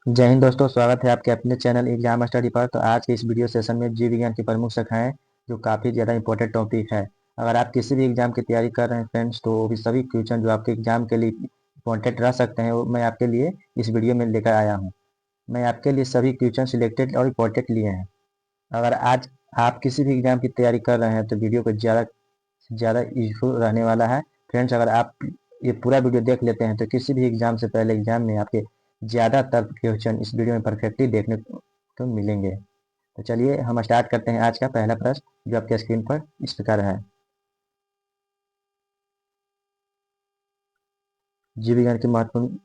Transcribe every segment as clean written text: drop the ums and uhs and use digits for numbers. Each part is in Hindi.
जय हिंद दोस्तों, स्वागत है आपके अपने चैनल एग्जाम स्टडी पर। तो आज के इस वीडियो सेशन में जीव विज्ञान की प्रमुख शाखाएं जो काफ़ी ज़्यादा इंपॉर्टेंट टॉपिक है। अगर आप किसी भी एग्जाम की तैयारी कर रहे हैं फ्रेंड्स, तो वो भी सभी क्वेश्चन जो आपके एग्जाम के लिए इंपॉर्टेंट रह सकते हैं वो मैं आपके लिए इस वीडियो में लेकर आया हूँ। मैं आपके लिए सभी क्वेश्चन सिलेक्टेड और इंपॉर्टेंट लिए हैं। अगर आज आप किसी भी एग्जाम की तैयारी कर रहे हैं तो वीडियो को ज़्यादा से ज़्यादा यूजफुल रहने वाला है। फ्रेंड्स, अगर आप ये पूरा वीडियो देख लेते हैं तो किसी भी एग्जाम से पहले एग्जाम में आपके ज़्यादातर क्वेश्चन इस वीडियो में परफेक्टली देखने को मिलेंगे। तो चलिए हम स्टार्ट करते हैं आज का पहला प्रश्न जो आपके स्क्रीन पर इस प्रकार है। जीव विज्ञान की महत्वपूर्ण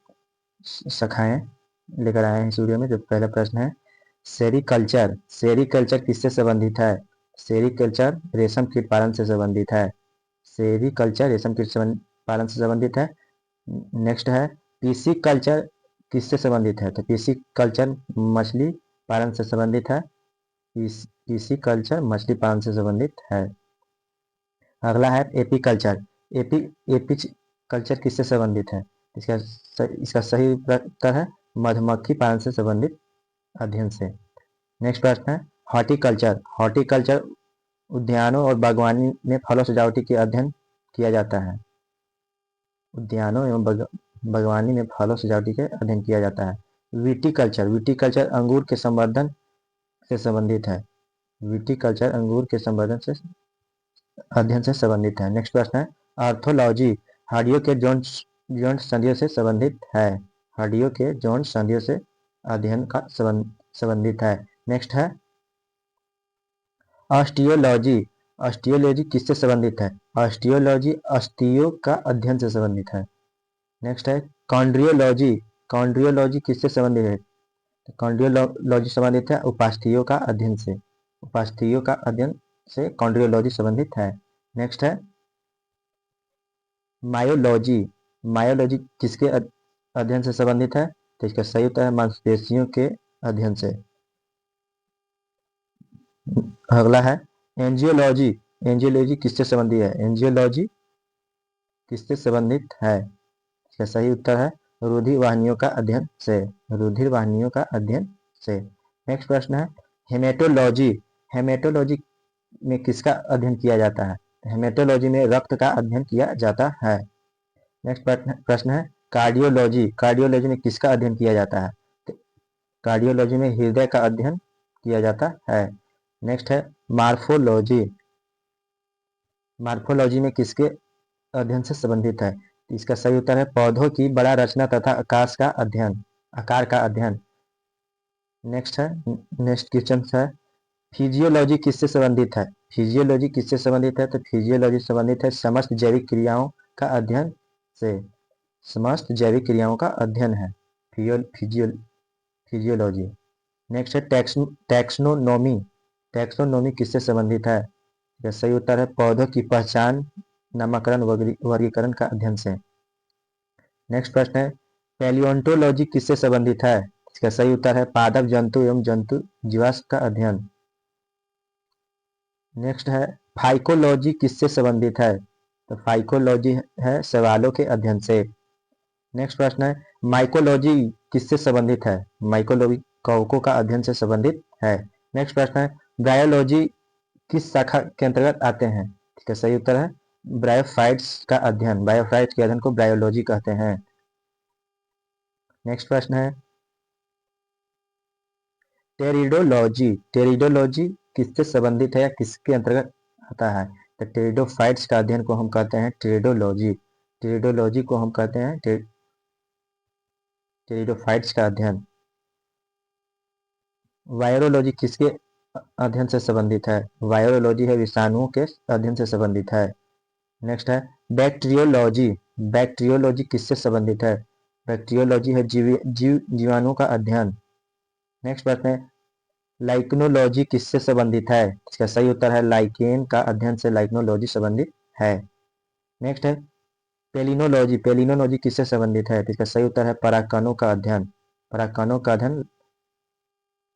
शाखाएं लेकर आए हैं इस वीडियो में। जो पहला प्रश्न है, सेरीकल्चर सेरीकल्चर किससे संबंधित है? सेरीकल्चर रेशम कीट पालन से संबंधित है। सेरीकल्चर रेशम कीट पालन से संबंधित है। नेक्स्ट है, पीसी कल्चर किससे संबंधित है? तो पीसी कल्चर मछली पालन से संबंधित है। पीसी कल्चर मछली पालन से संबंधित है। अगला है एपी कल्चर। एपी कल्चर किससे संबंधित है? इसका सही उत्तर है मधुमक्खी पालन से संबंधित अध्ययन से। नेक्स्ट प्रश्न है, हॉर्टिकल्चर हॉर्टिकल्चर उद्यानों और बागवानी में फलों सजावटी के अध्ययन किया जाता है। उद्यानों एवं बागवानी में फलों सजावटी के अध्ययन किया जाता है। विटीकल्चर अंगूर के संवर्धन से संबंधित है। विटीकल्चर अंगूर के संवर्धन से अध्ययन से संबंधित है। नेक्स्ट प्रश्न है, आर्थोलॉजी हड्डियों के जौन संधियों से संबंधित है। हड्डियों के जौन संधियों से अध्ययन का संबंधित है। नेक्स्ट है, ऑस्टियोलॉजी ऑस्टियोलॉजी किससे संबंधित है? ऑस्टियोलॉजी अस्थियों का अध्ययन से संबंधित है। नेक्स्ट है, कॉन्ड्रियोलॉजी कॉन्ड्रियोलॉजी किससे संबंधित है? कॉन्ड्रियोलॉजी संबंधित है उपास्थियों का अध्ययन से। उपास्थियों का अध्ययन से कॉन्ड्रियोलॉजी संबंधित है। नेक्स्ट है, मायोलॉजी मायोलॉजी किसके अध्ययन से संबंधित है? तो इसका सही उत्तर है मांसपेशियों के अध्ययन से। अगला है, एंजियोलॉजी एंजियोलॉजी किससे संबंधित है? एंजियोलॉजी किससे संबंधित है? इसका सही उत्तर है रुधिर वाहिनियों का अध्ययन से। रुधिर वाहिनियों का अध्ययन से। नेक्स्ट प्रश्न है, हेमेटोलॉजी हेमेटोलॉजी में किसका अध्ययन किया जाता है? हेमेटोलॉजी में रक्त का अध्ययन किया जाता है। नेक्स्ट प्रश्न है, कार्डियोलॉजी में किसका अध्ययन किया जाता है? कार्डियोलॉजी में हृदय का अध्ययन किया जाता है। नेक्स्ट है, मार्फोलॉजी मार्फोलॉजी में किसके अध्ययन से संबंधित है? इसका सही उत्तर है पौधों की बड़ा रचना तथा आकार का अध्ययन। नेक्स्ट क्वेश्चन है, फिजियोलॉजी किससे संबंधित है? फिजियोलॉजी किससे संबंधित है? तो फिजियोलॉजी संबंधित है समस्त जैविक क्रियाओं का अध्ययन से। समस्त जैविक क्रियाओं का अध्ययन है फिजियोलॉजी। नेक्स्ट है, टैक्सोनोमी टैक्सोनोमी किससे संबंधित है? इसका सही उत्तर है पौधों की पहचान, नामकरण, वर्गीकरण का अध्ययन से। नेक्स्ट प्रश्न है, पैलियोंटोलॉजी किससे संबंधित है? इसका सही उत्तर है पादप जंतु एवं जंतु जीवाश्म का अध्ययन। नेक्स्ट है, फाइकोलॉजी किससे संबंधित है? तो फाइकोलॉजी है सवालों के अध्ययन से। नेक्स्ट प्रश्न है, माइकोलॉजी किससे संबंधित है? माइकोलॉजी कवकों का अध्ययन से संबंधित है। नेक्स्ट प्रश्न है, ब्रायोलॉजी किस शाखा के अंतर्गत आते हैं? इसका सही उत्तर है ब्रायोफाइट्स का अध्ययन। ब्रायोफाइट्स के अध्ययन को ब्रायोलॉजी कहते हैं। नेक्स्ट प्रश्न है, टेरिडोलॉजी किससे संबंधित है या किसके अंतर्गत आता है? तो टेरिडोफाइट्स का अध्ययन को हम कहते हैं टेरिडोलॉजी को हम कहते हैं टेरिडोफाइट्स का अध्ययन। वायरोलॉजी किसके अध्ययन से संबंधित है? वायरोलॉजी है विषाणुओं के अध्ययन से संबंधित है। नेक्स्ट है, बैक्टीरियोलॉजी किससे संबंधित है? बैक्टीरियोलॉजी है जीवाणुओं का अध्ययन। नेक्स्ट प्रश्न है, लाइक्नोलॉजी किससे संबंधित है? इसका सही उत्तर है लाइकेन का अध्ययन से लाइक्नोलॉजी संबंधित है। नेक्स्ट है, पेलिनोलॉजी किससे संबंधित है? इसका सही उत्तर है परागकणों का अध्ययन। परागकणों का अध्ययन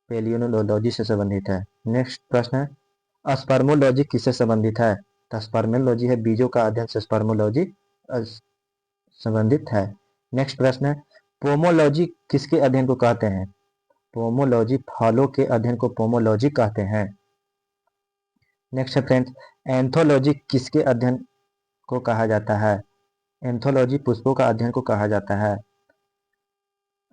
पेलिनोलॉजी से संबंधित है। नेक्स्ट प्रश्न है, स्पर्मोलॉजी किससे संबंधित है? तो स्पर्मोलॉजी है बीजों का अध्ययन से स्पर्मोलॉजी संबंधित है। नेक्स्ट प्रश्न है, पोमोलॉजी किसके अध्ययन को कहते हैं? पोमोलॉजी, फलों के अध्ययन को पोमोलॉजी कहते हैं। नेक्स्ट है फ्रेंड्स, एंथोलॉजी किसके अध्ययन को कहा जाता है? एंथोलॉजी पुष्पों का अध्ययन को कहा जाता है।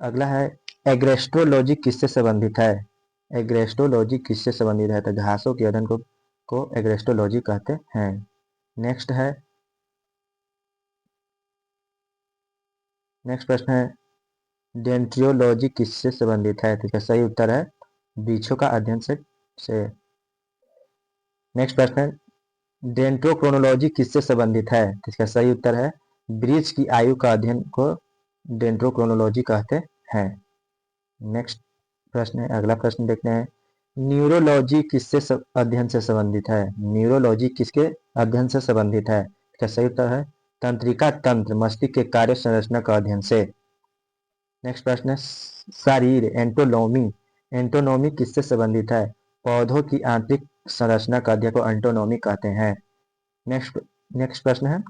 अगला है एग्रेस्ट्रोलॉजी किससे संबंधित है? एग्रेस्ट्रोलॉजी किससे संबंधित है? तो घासों के अध्ययन को एग्रेस्ट्रोलॉजी कहते हैं। नेक्स्ट प्रश्न है डेंट्रियोलॉजी किससे संबंधित है? तो इसका सही उत्तर है वृक्षों का अध्ययन से। नेक्स्ट प्रश्न है डेंड्रोक्रोनोलॉजी किससे संबंधित है? तो इसका सही उत्तर है वृक्ष की आयु का अध्ययन को डेंड्रोक्रोनोलॉजी कहते हैं। नेक्स्ट प्रश्न है, अगला प्रश्न देखते हैं न्यूरोलॉजी किससे अध्ययन से संबंधित है? न्यूरोलॉजी किसके अध्ययन से संबंधित है? इसका सही उत्तर है तंत्रिका तंत्र मस्तिष्क के कार्य संरचना का अध्ययन से। नेक्स्ट प्रश्न है शरीर एंटोनोमी, एंटोनोमी किससे संबंधित है? पौधों की आंतरिक संरचना का अध्ययन को एंटोनोमी कहते हैं। नेक्स्ट प्रश्न है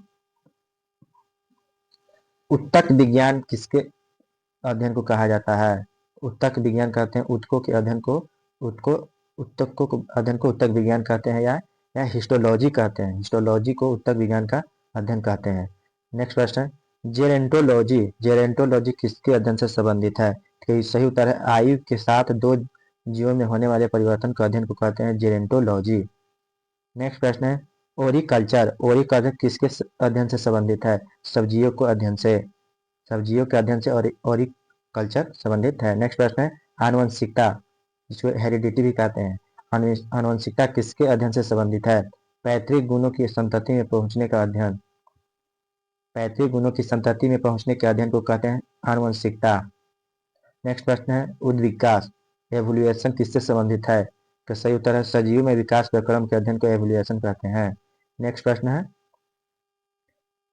उत्तक विज्ञान किसके अध्ययन को कहा जाता है? उत्तक विज्ञान कहते हैं उत्तकों के अध्ययन को उत्तकों को अध्ययन को उत्तक विज्ञान कहते हैं या हिस्टोलॉजी कहते हैं। हिस्टोलॉजी को उत्तक विज्ञान का अध्ययन कहते हैं। नेक्स्ट प्रश्न है जेरेंटोलॉजी, जेरेंटोलॉजी किसके अध्ययन से संबंधित है? तो सही उत्तर है आयु के साथ दो जीवों में होने वाले परिवर्तन का अध्ययन को कहते हैं जेरेंटोलॉजी। नेक्स्ट प्रश्न है ओरिकल्चर, ओरिकल्चर किसके अध्ययन से संबंधित है? सब्जियों को अध्ययन से, सब्जियों के अध्ययन से ओरिकल्चर संबंधित है। नेक्स्ट प्रश्न है आनुवंशिकता, जिसको हेरिडिटी भी कहते हैं, आनुवंशिकता किसके अध्ययन से संबंधित है? पैतृक गुणों की संतति में पहुंचने का अध्ययन, पैतृक गुणों की संतति में पहुंचने के अध्ययन को कहते हैं आनुवंशिकता। नेक्स्ट प्रश्न है उद्विकास, एवोल्यूएशन किससे संबंधित है? तो सही उत्तर है सजीव में विकास प्रक्रम के अध्ययन को एवोल्यूएशन कहते हैं। नेक्स्ट प्रश्न है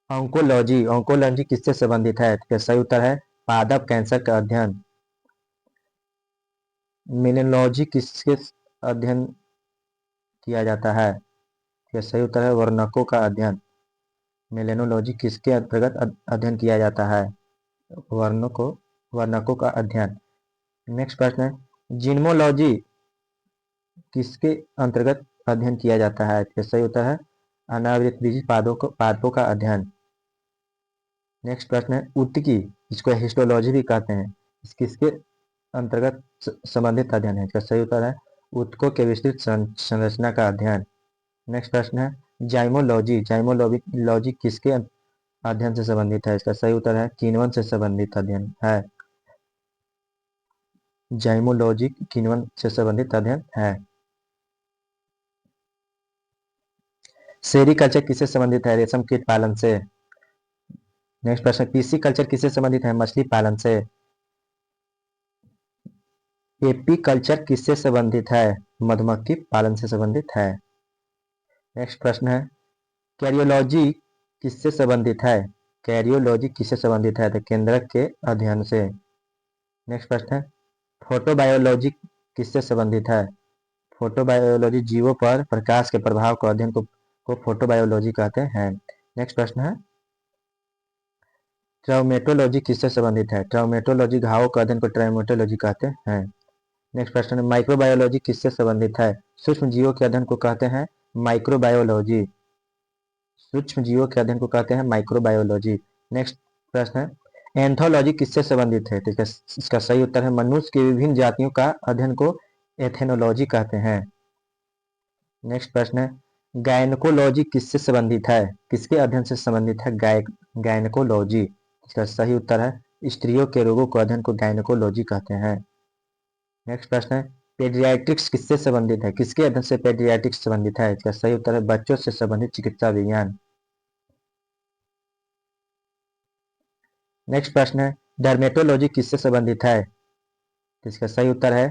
ऑन्कोलॉजी, ऑन्कोलॉजी किससे संबंधित है? तो सही उत्तर है पादप कैंसर का अध्ययन। मेलेनोलॉजी किसके अध्ययन किया जाता है? तो सही उत्तर है वर्णकों का अध्ययन। मेलेनोलॉजी किसके अंतर्गत अध्ययन किया जाता है? वर्णकों का अध्ययन। नेक्स्ट प्रश्न है जीनोमोलॉजी किसके अंतर्गत अध्ययन किया जाता है? तो सही उत्तर है अनावृतबीजी पादपों का अध्ययन। नेक्स्ट प्रश्न है उत्तकी, जिसको हिस्टोलॉजी भी कहते हैं, किसके अंतर्गत संबंधित अध्ययन है? इसका सही उत्तर है उत्तकों के विस्तृत संरचना का अध्ययन। नेक्स्ट प्रश्न है जाइमोलॉजी, जाइमोलॉजी किसके अध्ययन से संबंधित है? इसका सही उत्तर है किण्वन से संबंधित अध्ययन है। जाइमोलॉजी किण्वन से संबंधित अध्ययन है। सेरीकल्चर किससे संबंधित है? रेशम कीट पालन से। नेक्स्ट प्रश्न पीसी कल्चर किससे संबंधित है? मछली पालन से। एपीकल्चर किससे संबंधित है? मधुमक्खी पालन से संबंधित है। नेक्स्ट प्रश्न है कैरियोलॉजी किससे संबंधित है? कैरियोलॉजी किससे संबंधित है? तो केंद्रक के अध्ययन से। नेक्स्ट प्रश्न है फोटोबायोलॉजी किससे संबंधित है? फोटोबायोलॉजी जीवों पर प्रकाश के प्रभाव के अध्ययन को फोटोबायोलॉजी कहते हैं। नेक्स्ट प्रश्न है ट्राउमेटोलॉजी किससे संबंधित है? ट्राउमेटोलॉजी घावों के अध्ययन को ट्राउमेटोलॉजी कहते हैं। नेक्स्ट प्रश्न है माइक्रोबायोलॉजी किससे संबंधित है? सूक्ष्म जीवों के अध्ययन को कहते हैं माइक्रोबायोलॉजी, सूक्ष्म जीवों के अध्ययन को कहते हैं माइक्रोबायोलॉजी। नेक्स्ट प्रश्न है एंथोलॉजी किससे संबंधित है? तो इसका सही उत्तर है मनुष्य की विभिन्न जातियों का अध्ययन को एथेनोलॉजी कहते हैं। नेक्स्ट प्रश्न है गायनकोलॉजी किससे संबंधित है? किसके अध्ययन से संबंधित है गायनकोलॉजी? इसका सही उत्तर है स्त्रियों के रोगों के अध्ययन को गायनकोलॉजी कहते हैं। नेक्स्ट प्रश्न है पेडियाट्रिक्स किससे संबंधित है? किसके अध्ययन से पेडियाट्रिक्स संबंधित है? इसका सही उत्तर है बच्चों से संबंधित चिकित्सा विज्ञान। नेक्स्ट प्रश्न है डर्मेटोलॉजी किससे संबंधित है? इसका सही उत्तर है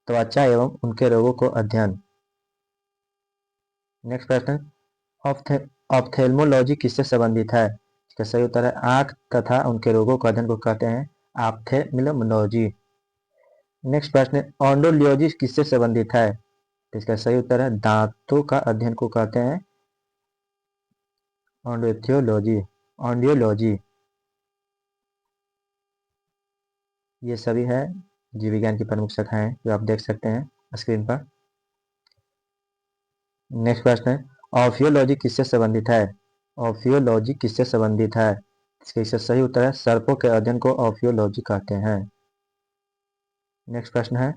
त्वचा एवं उनके रोगों को अध्ययन। नेक्स्ट प्रश्न ऑप्थेल्मोलॉजी किससे संबंधित है? इसका सही उत्तर है आंख तथा उनके रोगों के अध्ययन को कहते हैं ऑप्थेल्मोलॉजी। नेक्स्ट प्रश्न ऑन्डोलियोलॉजी किससे संबंधित है? इसका सही उत्तर है दांतों का अध्ययन को कहते हैं ऑन्डोथियोलॉजी, ऑन्डियोलॉजी। ये सभी है जीव विज्ञान की प्रमुख शाखाएं जो आप देख सकते हैं स्क्रीन पर। नेक्स्ट प्रश्न है ऑफियोलॉजी किससे संबंधित है? ऑफियोलॉजी किससे संबंधित है? इसका सही उत्तर है सर्पों के अध्ययन को ऑफियोलॉजी कहते हैं। नेक्स्ट प्रश्न है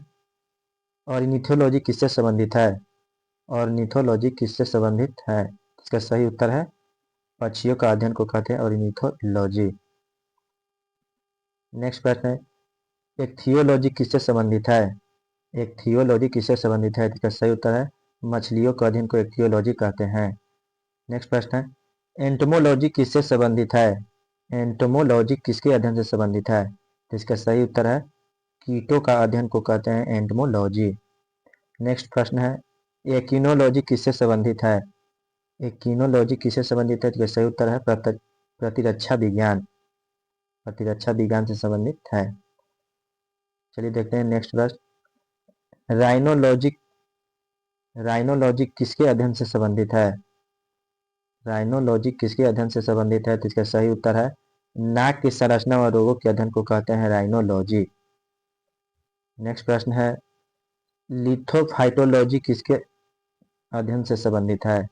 ऑर्निथोलॉजी किससे संबंधित है? ऑर्निथोलॉजी किससे संबंधित है? इसका सही उत्तर है पक्षियों का अध्ययन को कहते हैं ऑर्निथोलॉजी। नेक्स्ट प्रश्न है एक्थियोलॉजी किससे संबंधित है? एक्थियोलॉजी किससे संबंधित है? इसका सही उत्तर है मछलियों का अध्ययन को एक्थियोलॉजी कहते हैं। नेक्स्ट प्रश्न है एंटोमोलॉजी किससे संबंधित है? एंटोमोलॉजी किसके अध्ययन से संबंधित है? तो इसका सही उत्तर है कीटों का अध्ययन को कहते हैं एंटोमोलॉजी। नेक्स्ट प्रश्न है एकिनोलॉजी किससे संबंधित है? एकिनोलॉजी किससे संबंधित है? तो सही उत्तर है प्रतिरक्षा विज्ञान। प्रतिरक्षा विज्ञान से संबंधित है। चलिए देखते हैं नेक्स्ट प्रश्न राइनोलॉजी किसके अध्ययन से संबंधित है? राइनोलॉजी किसके अध्ययन से संबंधित है? तो इसका सही उत्तर है नाक की संरचना और रोगों के अध्ययन को कहते हैं राइनोलॉजी। नेक्स्ट प्रश्न है लिथोफाइटोलॉजी किसके अध्ययन से संबंधित है?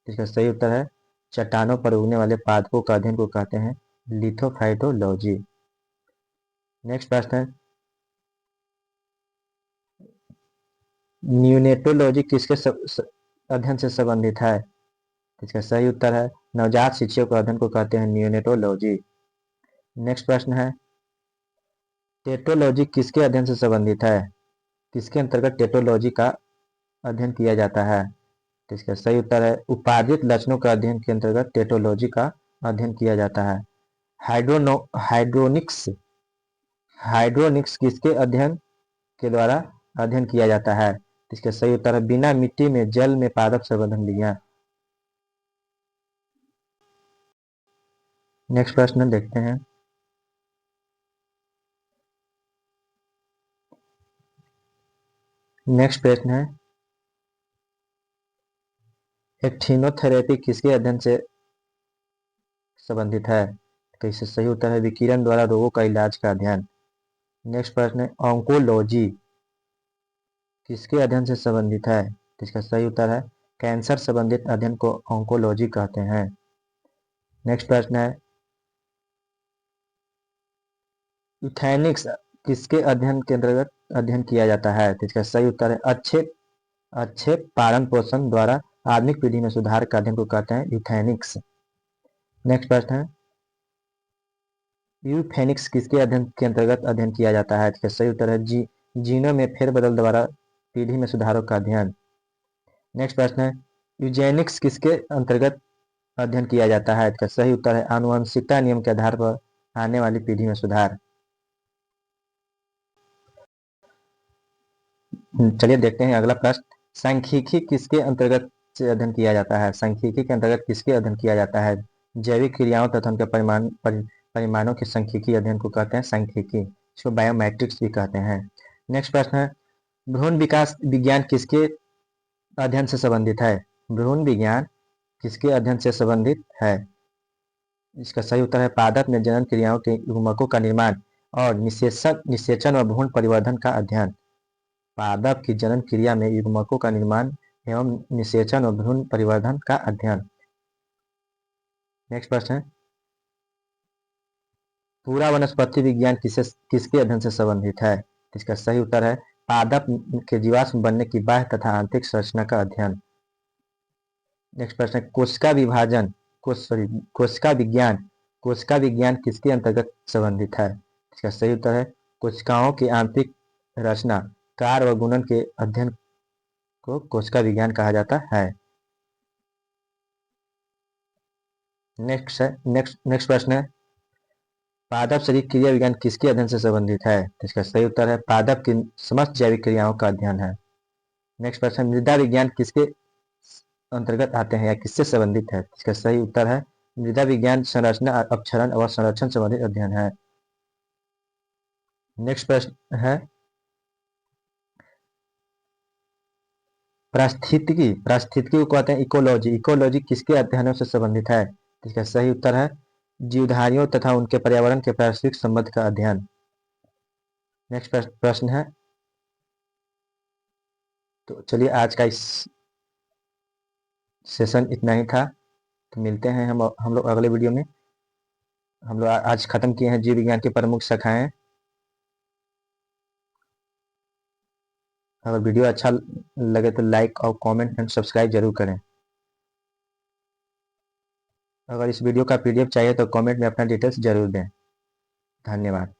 इसका सही उत्तर है चट्टानों पर उगने वाले पादपों का अध्ययन को कहते हैं लिथोफाइटोलॉजी। नेक्स्ट प्रश्न है न्यूनेटोलॉजी किसके अध्ययन से संबंधित है? इसका सही उत्तर है नवजात शिशुओं के अध्ययन को कहते हैं न्यूनेटोलॉजी। नेक्स्ट प्रश्न है टेटोलॉजी किसके अध्ययन से संबंधित है? किसके अंतर्गत टेटोलॉजी का अध्ययन किया जाता है? तो इसका सही उत्तर है उपार्जित लक्षणों का अध्ययन के अंतर्गत टेटोलॉजी का अध्ययन किया जाता है। हाइड्रोनिक्स हाइड्रोनिक्स किसके अध्ययन के द्वारा अध्ययन किया जाता है? इसका सही उत्तर है बिना मिट्टी में जल में पादप संवर्धन विज्ञान। नेक्स्ट प्रश्न देखते हैं नेक्स्ट प्रश्न है एक्टिनोथेरेपी किसके अध्ययन से संबंधित है? तो इससे सही उत्तर है विकिरण द्वारा रोगों का इलाज का अध्ययन। नेक्स्ट प्रश्न है ऑन्कोलॉजी किसके अध्ययन से संबंधित है? तो इसका सही उत्तर है कैंसर संबंधित अध्ययन को ऑन्कोलॉजी कहते हैं। नेक्स्ट प्रश्न है यूथेनिक्स किसके अध्ययन के अंतर्गत अध्ययन किया जाता है? तो इसका सही उत्तर है अच्छे पालन पोषण द्वारा आधुनिक पीढ़ी में सुधार का अध्ययन को कहते हैं यूथेनिक्स। नेक्स्ट प्रश्न है यूफेनिक्स किसके अध्ययन के अंतर्गत अध्ययन किया जाता है? इसका सही उत्तर है जीनों में फेरबदल द्वारा पीढ़ी में सुधारों का अध्ययन। नेक्स्ट प्रश्न है यूजेनिक्स किसके अंतर्गत अध्ययन किया जाता है? इसका सही उत्तर है आनुवंशिकता नियम के आधार पर आने वाली पीढ़ी में सुधार। चलिए देखते हैं अगला प्रश्न सांख्यिकी किसके अंतर्गत से अध्ययन किया जाता है? सांख्यिकी के अंतर्गत किसके अध्ययन किया जाता है? जैविक क्रियाओं तथा उनके परिमाणों के सांख्यिकी अध्ययन को कहते हैं सांख्यिकी। इसको बायोमेट्रिक्स भी कहते हैं। नेक्स्ट प्रश्न है भ्रूण विकास विज्ञान किसके अध्ययन से संबंधित है? भ्रूण विज्ञान किसके अध्ययन से संबंधित है? इसका सही उत्तर है पादप में जनन क्रियाओं के युग्मकों का निर्माण और निषेचन और भ्रूण परिवर्धन का अध्ययन। पादप की जनन क्रिया में युग्मकों का निर्माण एवं निषेचन और भ्रूण परिवर्धन का अध्ययन। नेक्स्ट प्रश्न है पूरा वनस्पति विज्ञान किसके अध्ययन से संबंधित है? इसका सही उत्तर है पादप के जीवाश्म बनने की बाह्य तथा आंतरिक संरचना का अध्ययन। नेक्स्ट प्रश्न है कोशिका विज्ञान किसके अंतर्गत संबंधित है? इसका सही उत्तर है कोशिकाओं की आंतरिक रचना कार्य व गुणन के अध्ययन को कोशिका विज्ञान कहा जाता है। नेक्स्ट प्रश्न है पादप शरीर क्रिया विज्ञान किसके अध्ययन से संबंधित है? इसका सही उत्तर है पादप की समस्त जैविक क्रियाओं का अध्ययन है। नेक्स्ट प्रश्न मृदा विज्ञान किसके अंतर्गत आते हैं या किससे संबंधित है? इसका सही उत्तर है मृदा विज्ञान संरचना अपक्षरण और संरक्षण संबंधित अध्ययन है। नेक्स्ट प्रश्न है पारिस्थितिकी को कहते हैं इकोलॉजी किसके अध्ययनों से संबंधित है? इसका सही उत्तर है जीवधारियों तथा उनके पर्यावरण के पारिस्थितिक संबंध का अध्ययन। नेक्स्ट प्रश्न है, तो चलिए आज का इस सेशन इतना ही था। तो मिलते हैं हम लोग अगले वीडियो में। हम लोग आज खत्म किए हैं जीव विज्ञान की प्रमुख शाखाएं। अगर वीडियो अच्छा लगे तो लाइक और कमेंट एंड सब्सक्राइब जरूर करें। अगर इस वीडियो का पीडीएफ चाहिए तो कमेंट में अपना डिटेल्स जरूर दें। धन्यवाद।